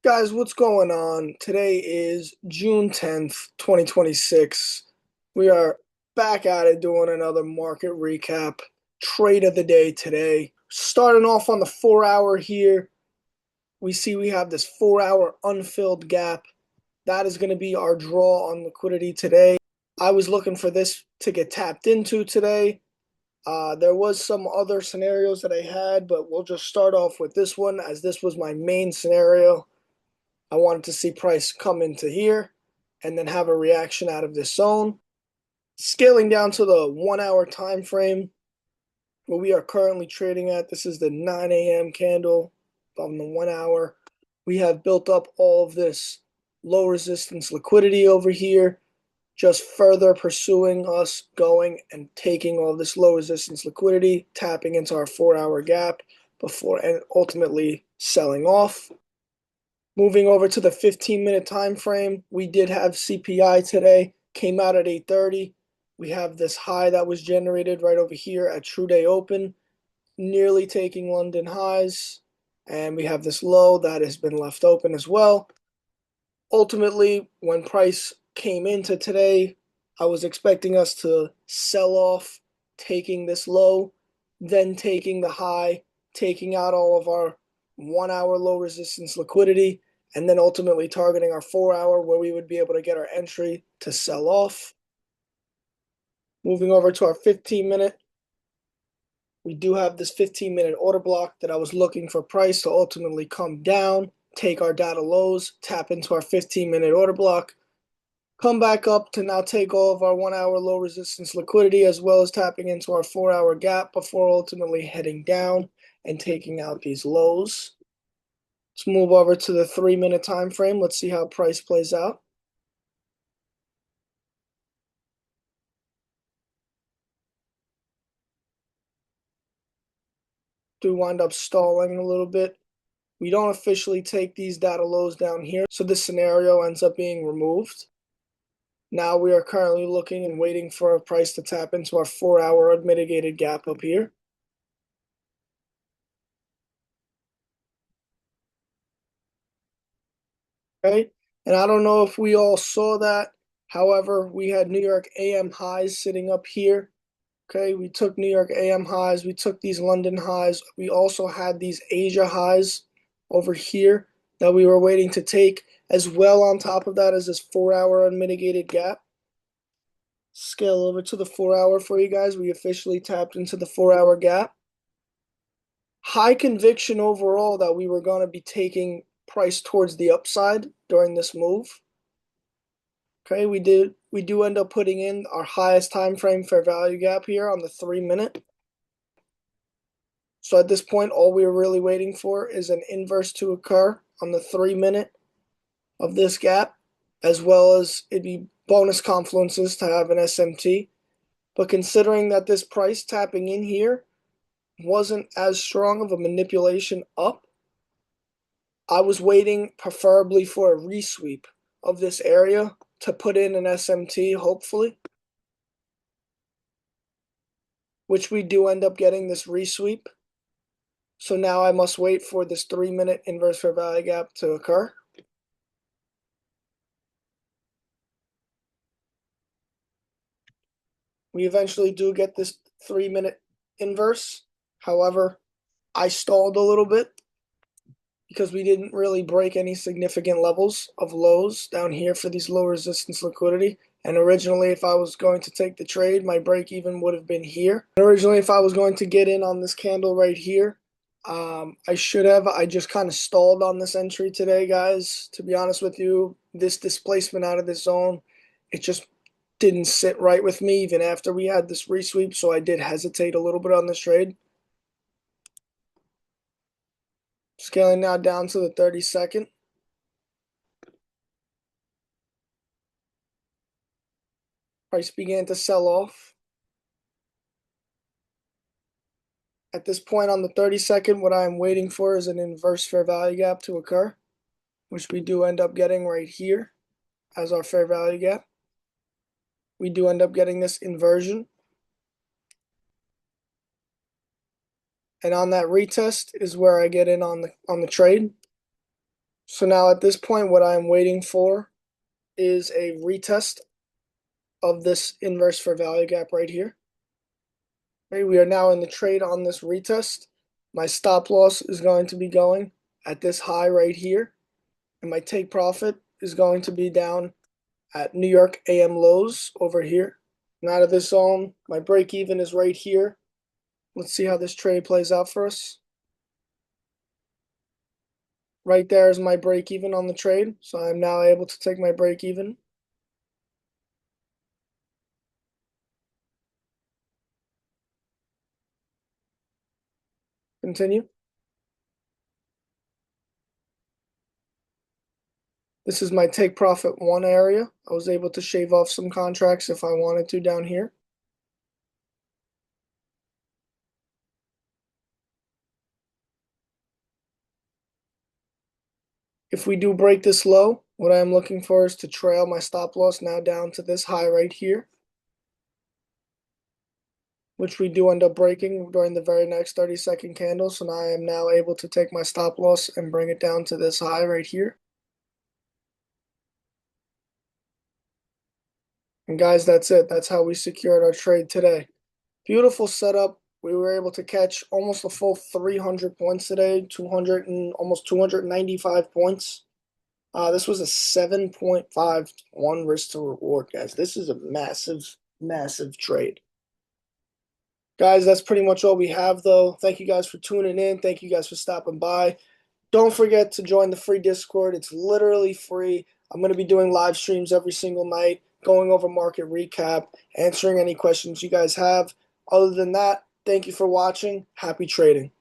Guys, what's going on? Today is June 10th, 2026. We are back at it doing another market recap. Trade of the day today. Starting off on the 4 hour here, we see we have this 4 hour unfilled gap. That is going to be our draw on liquidity today. I was looking for this to get tapped into today. There was some other scenarios that I had, but we'll just start off with this one as this was my main scenario. I wanted to see price come into here and then have a reaction out of this zone. Scaling down to the 1 hour time frame, what we are currently trading at, this is the 9 a.m. candle on the 1 hour. We have built up all of this low resistance liquidity over here, just further pursuing us going and taking all this low resistance liquidity, tapping into our 4 hour gap before and ultimately selling off. Moving over to the 15-minute time frame, we did have CPI today, came out at 8:30. We have this high that was generated right over here at True Day Open, nearly taking London highs, and we have this low that has been left open as well. Ultimately, when price came into today, I was expecting us to sell off, taking this low, then taking the high, taking out all of our 1 hour low resistance liquidity, and then ultimately targeting our 4 hour where we would be able to get our entry to sell off. Moving over to our 15-minute, we do have this 15-minute order block that I was looking for price to ultimately come down, take our data lows, tap into our 15-minute order block, come back up to now take all of our 1 hour low resistance liquidity as well as tapping into our 4 hour gap before ultimately heading down and taking out these lows. Let's move over to the 3-minute time frame. Let's see how price plays out. Do wind up stalling a little bit. We don't officially take these data lows down here, so this scenario ends up being removed. Now we are currently looking and waiting for a price to tap into our 4 hour unmitigated gap up here. Okay, and I don't know if we all saw that. However, we had New York AM highs sitting up here. Okay, we took New York AM highs, we took these London highs. We also had these Asia highs over here that we were waiting to take, as well on top of that as this 4 hour unmitigated gap. Scale over to the 4 hour for you guys. We officially tapped into the 4 hour gap. High conviction overall that we were going to be taking price towards the upside during this move. Okay, we do end up putting in our highest time frame fair value gap here on the 3-minute. So at this point, all we're really waiting for is an inverse to occur on the 3-minute of this gap, as well as it'd be bonus confluences to have an SMT. But considering that this price tapping in here wasn't as strong of a manipulation up, I was waiting preferably for a resweep of this area to put in an SMT, hopefully, which we do end up getting this resweep. So now I must wait for this 3-minute inverse fair value gap to occur. We eventually do get this 3-minute inverse. However, I stalled a little bit because we didn't really break any significant levels of lows down here for these low resistance liquidity. And originally, if I was going to take the trade, my break even would have been here. And originally, if I was going to get in on this candle right here, I should have. I just kind of stalled on this entry today, guys. To be honest with you, this displacement out of this zone, it just didn't sit right with me even after we had this resweep. So I did hesitate a little bit on this trade. Scaling now down to the 30-second. Price began to sell off. At this point on the 30-second, what I'm waiting for is an inverse fair value gap to occur, which we do end up getting right here as our fair value gap. We do end up getting this inversion. And on that retest is where I get in on the trade. So now at this point, what I'm waiting for is a retest of this inverse fair value gap right here. Okay, we are now in the trade on this retest. My stop loss is going to be going at this high right here, and my take profit is going to be down at New York AM lows over here. And out of this zone, my break even is right here. Let's see how this trade plays out for us. Right there is my break even on the trade, so I'm now able to take my break even. Continue. This is my take profit 1 area. I was able to shave off some contracts if I wanted to down here. If we do break this low, what I'm looking for is to trail my stop loss now down to this high right here, which we do end up breaking during the very next 30-second candle. So now I am now able to take my stop loss and bring it down to this high right here. And guys, that's it. That's how we secured our trade today. Beautiful setup. We were able to catch almost a full 300 points today, 200 and almost 295 points. This was a 7.51 risk to reward, guys. This is a massive, massive trade. Guys, that's pretty much all we have, though. Thank you guys for tuning in. Thank you guys for stopping by. Don't forget to join the free Discord. It's literally free. I'm going to be doing live streams every single night, going over market recap, answering any questions you guys have. Other than that, thank you for watching. Happy trading.